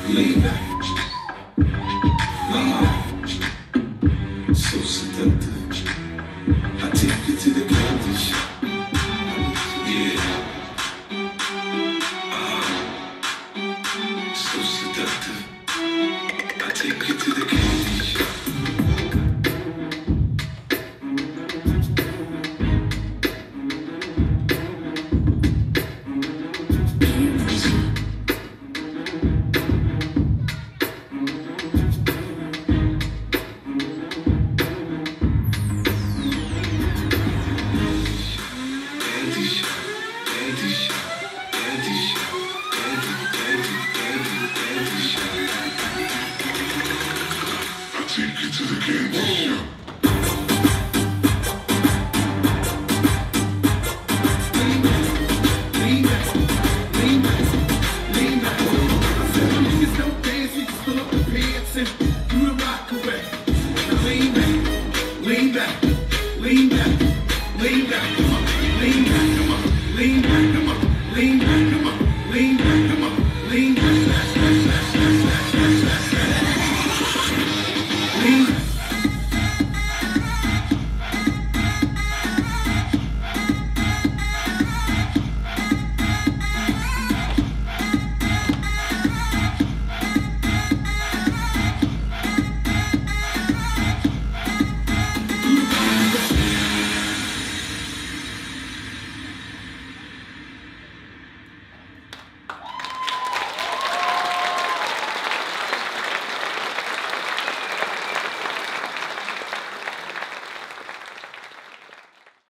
Lean back. So seductive. I take you to the candy shop. Yeah. So seductive. I take you to the candy shop. Take you to the candy shop.